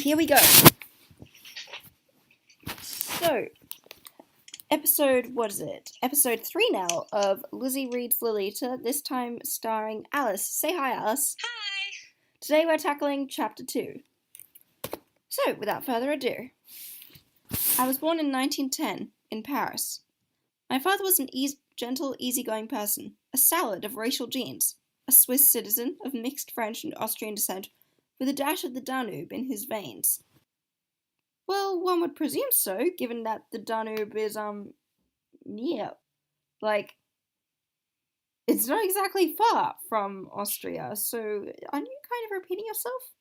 here we go. So, episode 3 now of Lizzy Reads Lolita, this time starring Alice. Say hi, Alice. Hi! Today we're tackling Chapter 2. So, without further ado, I was born in 1910 in Paris. My father was an gentle, easygoing person, a salad of racial genes, a Swiss citizen of mixed French and Austrian descent, with a dash of the Danube in his veins. Well, one would presume so, given that the Danube is, near. Like, it's not exactly far from Austria, so aren't you kind of repeating yourself?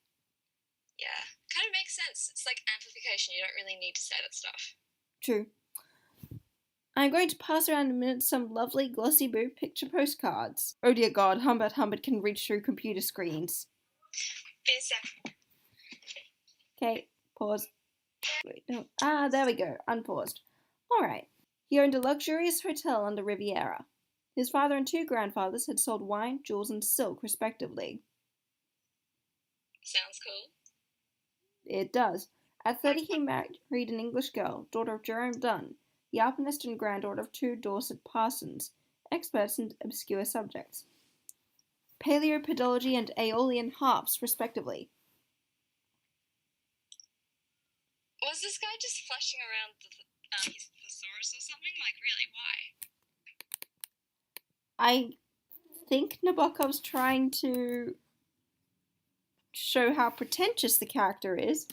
Yeah, kind of makes sense. It's like amplification, you don't really need to say that stuff. True. I'm going to pass around in a minute some lovely glossy boot picture postcards. Oh dear God, Humbert can reach through computer screens. Be a sec. Okay, pause. Wait, no. There we go, unpaused. Alright. He owned a luxurious hotel on the Riviera. His father and two grandfathers had sold wine, jewels, and silk, respectively. Sounds cool. It does. At 30, he married an English girl, daughter of Jerome Dunn, the alpinist and granddaughter of two Dorset parsons, experts in obscure subjects. Paleopedology and Aeolian harps, respectively. Was this guy just flashing around his thesaurus or something? Like, really, why? I think Nabokov's trying to show how pretentious the character is,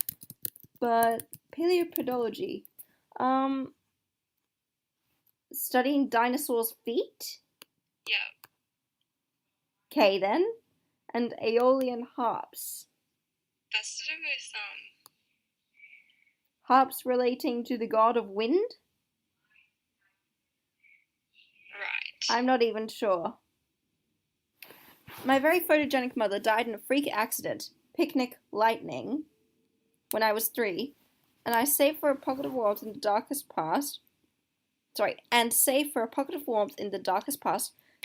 but paleopedology, studying dinosaurs' feet? Yeah. Okay then, and Aeolian harps. That's to do with, Harps relating to the god of wind? Right. I'm not even sure. My very photogenic mother died in a freak accident, picnic lightning, when I was 3, and save for a pocket of warmth in the darkest past,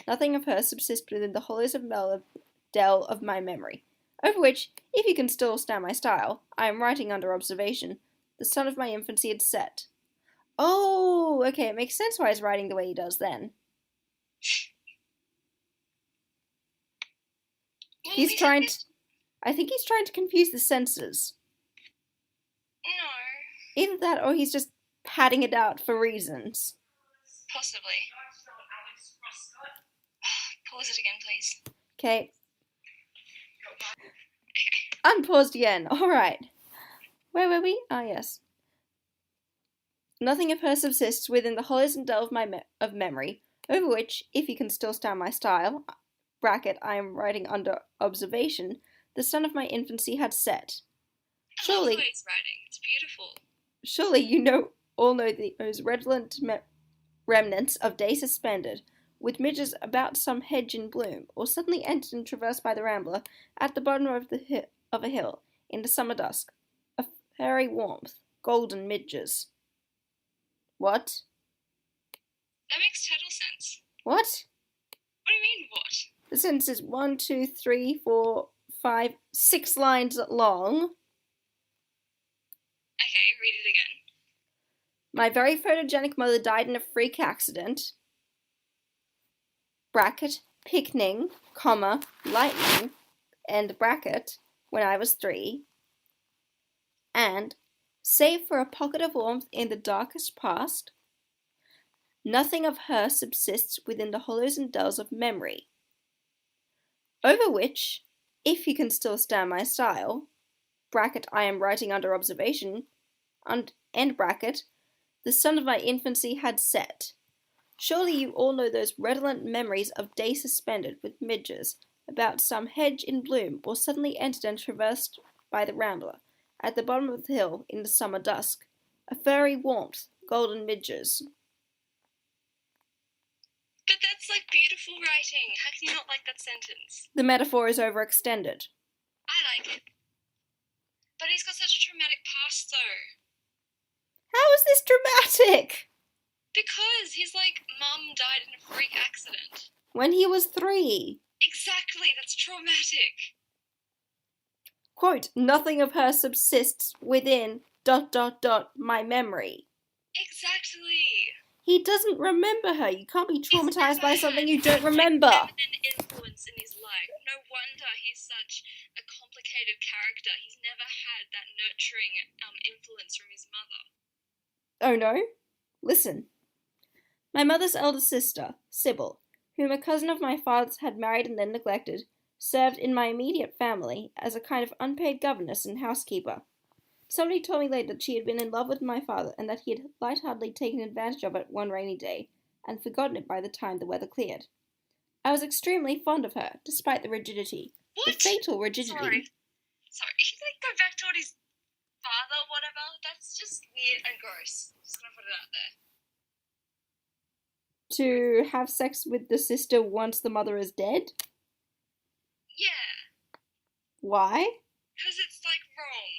nothing of her subsists within the hollows of dell of my memory, over which, if you can still stand my style, I am writing under observation, the sun of my infancy had set. Oh, okay, it makes sense why he's writing the way he does then. Well, I think he's trying to confuse the senses. No. Either that or he's just padding it out for reasons. Possibly. Pause it again, please. Okay. Unpaused again. Alright. Where were we? Yes. Nothing of her subsists within the hollows and dell of memory, over which, if you can still stand my style, bracket, I am writing under observation, the sun of my infancy had set. I love the way he's writing. It's beautiful. Surely you all know those redolent remnants of day suspended, with midges about some hedge in bloom, or suddenly entered and traversed by the rambler, at the bottom of a hill, in the summer dusk. A fairy warmth, golden midges. What? That makes total sense. What? What do you mean, what? The sentence is 1, 2, 3, 4, 5, 6 lines long. Okay, read it again. My very photogenic mother died in a freak accident. Bracket, picnicking, comma, lightning, end bracket, when I was 3. And, save for a pocket of warmth in the darkest past, nothing of her subsists within the hollows and dells of memory, over which, if you can still stand my style, bracket, I am writing under observation, and end bracket, the sun of my infancy had set. Surely you all know those redolent memories of day suspended with midges, about some hedge in bloom, or suddenly entered and traversed by the rambler, at the bottom of the hill in the summer dusk, a fairy warmth, golden midges. But that's like beautiful writing. How can you not like that sentence? The metaphor is overextended. I like it. But he's got such a traumatic past, though. How is this dramatic? Because his, mum died in a freak accident. When he was 3. Exactly, that's traumatic. Quote, nothing of her subsists within ... my memory. Exactly. He doesn't remember her. You can't be He's traumatized by never something had you don't remember. feminine influence in his life. No wonder he's such a complicated character. He's never had that nurturing influence from his mother. Oh no? Listen. My mother's elder sister, Sybil, whom a cousin of my father's had married and then neglected, served in my immediate family as a kind of unpaid governess and housekeeper. Somebody told me later that she had been in love with my father and that he had lightheartedly taken advantage of it one rainy day and forgotten it by the time the weather cleared. I was extremely fond of her, despite the rigidity. What? The fatal rigidity. Sorry. He like go back to his father, whatever. That's just weird and gross. I'm just gonna put it out there. To have sex with the sister once the mother is dead? Yeah. Why? Because it's like wrong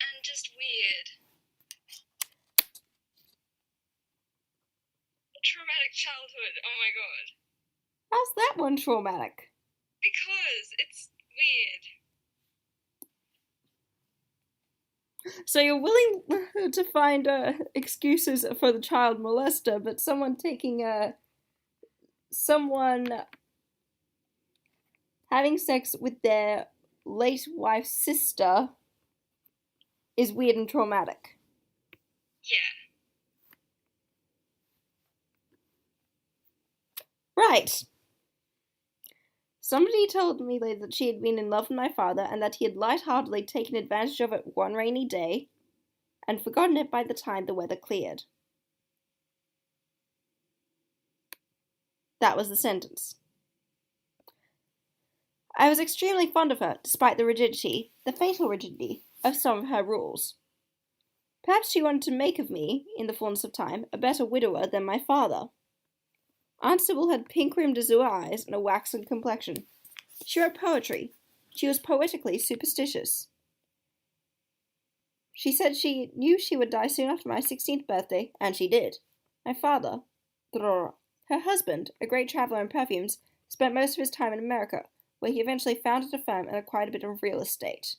and just weird. A traumatic childhood. Oh my god. How's that one traumatic? Because it's weird. So you're willing to find excuses for the child molester, but someone having sex with their late wife's sister is weird and traumatic. Yeah. Right. Somebody told me later that she had been in love with my father and that he had lightheartedly taken advantage of it one rainy day and forgotten it by the time the weather cleared. That was the sentence. I was extremely fond of her, despite the rigidity, the fatal rigidity, of some of her rules. Perhaps she wanted to make of me, in the fullness of time, a better widower than my father. Aunt Sybil had pink-rimmed azure eyes and a waxen complexion. She wrote poetry. She was poetically superstitious. She said she knew she would die soon after my 16th birthday, and she did. My father, her husband, a great traveller in perfumes, spent most of his time in America, where he eventually founded a firm and acquired a bit of real estate.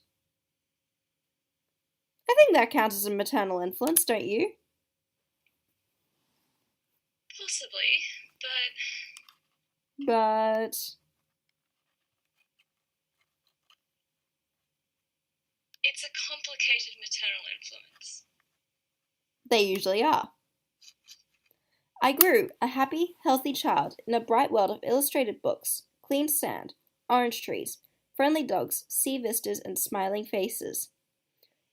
I think that counts as a maternal influence, don't you? Possibly, But it's a complicated maternal influence. They usually are. I grew a happy, healthy child in a bright world of illustrated books, clean sand, orange trees, friendly dogs, sea vistas, and smiling faces.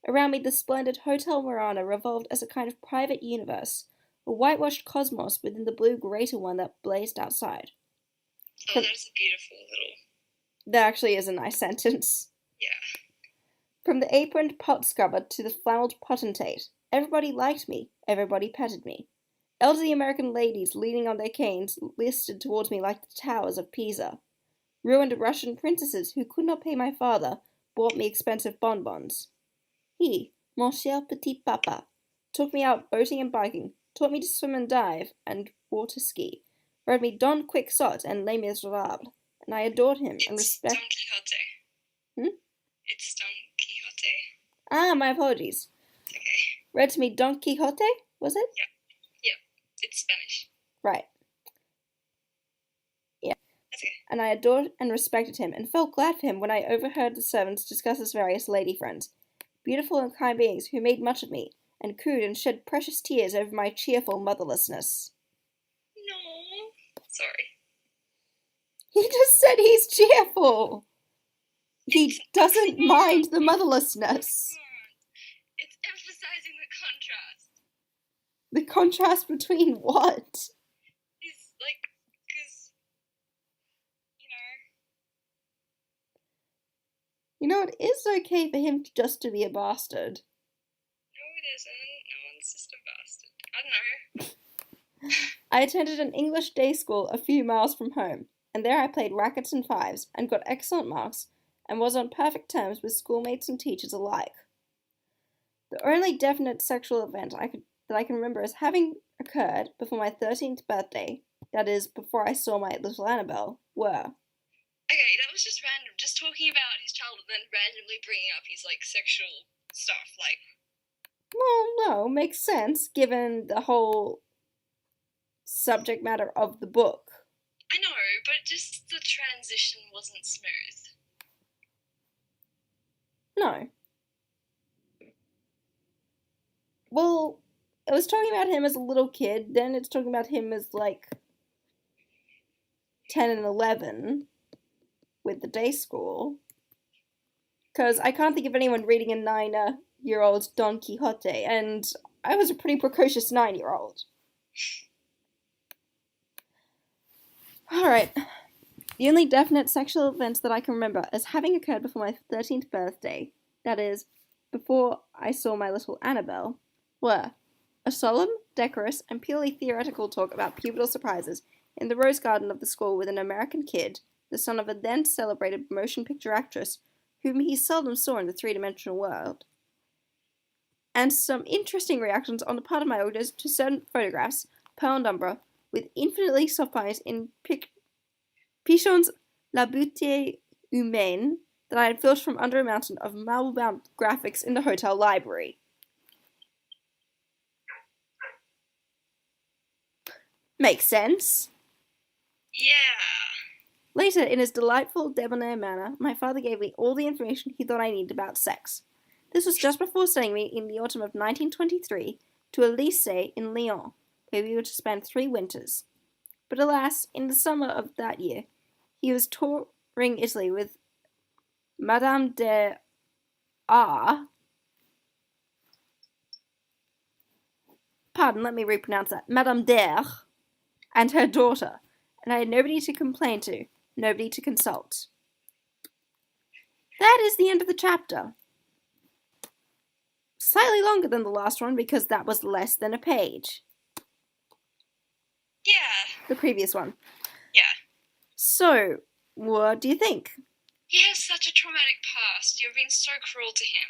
Around me, the splendid Hotel Murano revolved as a kind of private universe, a whitewashed cosmos within the blue greater one that blazed outside. Oh, that's a beautiful little... That actually is a nice sentence. Yeah. From the aproned pot scrubber to the flannelled potentate, everybody liked me, everybody petted me. Elderly American ladies leaning on their canes listed towards me like the towers of Pisa. Ruined Russian princesses who could not pay my father bought me expensive bonbons. He, mon cher petit papa, took me out boating and biking, taught me to swim and dive, and water ski, read me Don Quixote and Les Miserables, and I adored him and respected... Don Quixote. It's Don Quixote. Ah, my apologies. Okay. Read to me Don Quixote, was it? Yeah. It's Spanish. Right. Yeah. That's okay. And I adored and respected him, and felt glad for him when I overheard the servants discuss his various lady friends, beautiful and kind beings who made much of me, and cooed and shed precious tears over my cheerful motherlessness. No. Sorry. He just said he's cheerful. He doesn't mind the motherlessness. It's emphasizing the contrast. The contrast between what? He's like, because, You know, it is okay for him just to be a bastard. No, it isn't. No one's just a bastard. I don't know. I attended an English day school a few miles from home, and there I played rackets and fives, and got excellent marks, and was on perfect terms with schoolmates and teachers alike. The only definite sexual event that I can remember as having occurred before my 13th birthday, that is, before I saw my little Annabelle, were... Okay, that was just random. Just talking about his childhood, then randomly bringing up his, like, sexual stuff. Like, Well, no, makes sense given the whole subject matter of the book. I know, but just the transition wasn't smooth. No. Well, it was talking about him as a little kid, then it's talking about him as, like, 10 and 11 with the day school. Because I can't think of anyone reading a 9-year-old Don Quixote, and I was a pretty precocious 9-year-old. Alright. The only definite sexual events that I can remember as having occurred before my 13th birthday, that is, before I saw my little Annabelle, were a solemn, decorous, and purely theoretical talk about pubertal surprises in the rose garden of the school with an American kid, the son of a then celebrated motion picture actress, whom he seldom saw in the three-dimensional world, and some interesting reactions on the part of my elders to certain photographs, pearl and umbra, with infinitely soft eyes in Pichon's La Beauté Humaine that I had filched from under a mountain of marble-bound graphics in the hotel library. Makes sense. Yeah. Later, in his delightful, debonair manner, my father gave me all the information he thought I needed about sex. This was just before sending me, in the autumn of 1923, to a lycée in Lyon, where we were to spend 3 winters. But alas, in the summer of that year, he was touring Italy with Madame de R. Pardon, let me repronounce that. Madame d'R. and her daughter, and I had nobody to complain to, nobody to consult. That is the end of the chapter. Slightly longer than the last one because that was less than a page. Yeah. The previous one. Yeah. So, what do you think? He has such a traumatic past. You've been so cruel to him.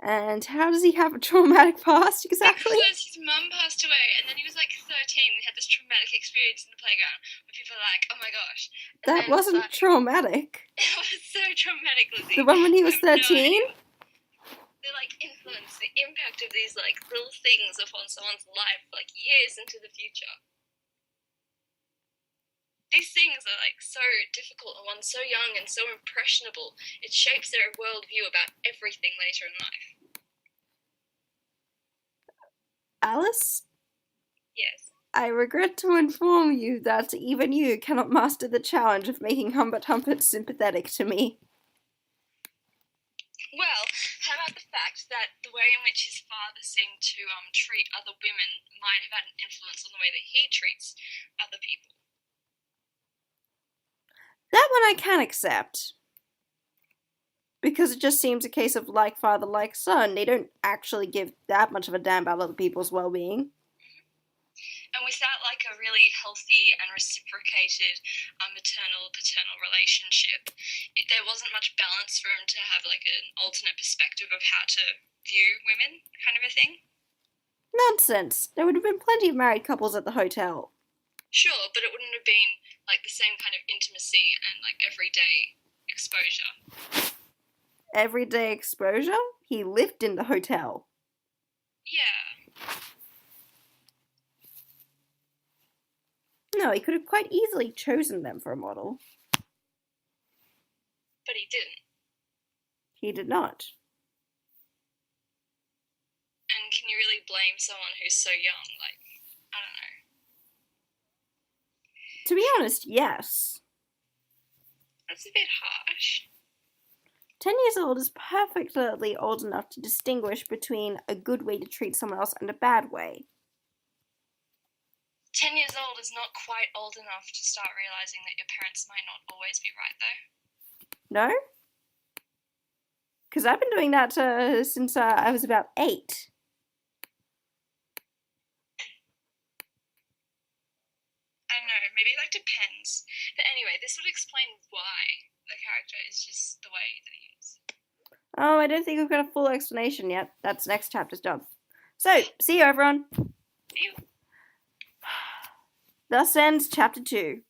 And how does he have a traumatic past exactly? Because his mum passed away, and then he was like 13 and had this traumatic experience in the playground where people are like, oh my gosh. And That wasn't traumatic. It was so traumatic, Lizzy. The one when he was 13? The like influence, the impact of these like little things upon someone's life, like years into the future. These things are like so difficult, and one's so young and so impressionable. It shapes their worldview about everything later in life. Alice? Yes. I regret to inform you that even you cannot master the challenge of making Humbert Humpert sympathetic to me. Well, how about the fact that the way in which his father seemed to treat other women might have had an influence on the way that he treats other people? That one I can accept. Because it just seems a case of like father, like son. They don't actually give that much of a damn about other people's well-being. And without like a really healthy and reciprocated maternal-paternal relationship, there wasn't much balance for him to have like an alternate perspective of how to view women, kind of a thing. Nonsense. There would have been plenty of married couples at the hotel. Sure, but it wouldn't have been like the same kind of intimacy and like everyday exposure. Everyday exposure? He lived in the hotel. Yeah. No, he could have quite easily chosen them for a model. But he didn't. He did not. And can you really blame someone who's so young? Like, I don't know. To be honest, yes. That's a bit harsh. 10 years old is perfectly old enough to distinguish between a good way to treat someone else and a bad way. 10 years old is not quite old enough to start realizing that your parents might not always be right, though. No? Because I've been doing that since I was about 8. I don't know, maybe it like depends. But anyway, this would explain why the character is just the way that he is. Oh, I don't think we've got a full explanation yet. That's next chapter's job. So, see you everyone. See you. Thus ends chapter 2.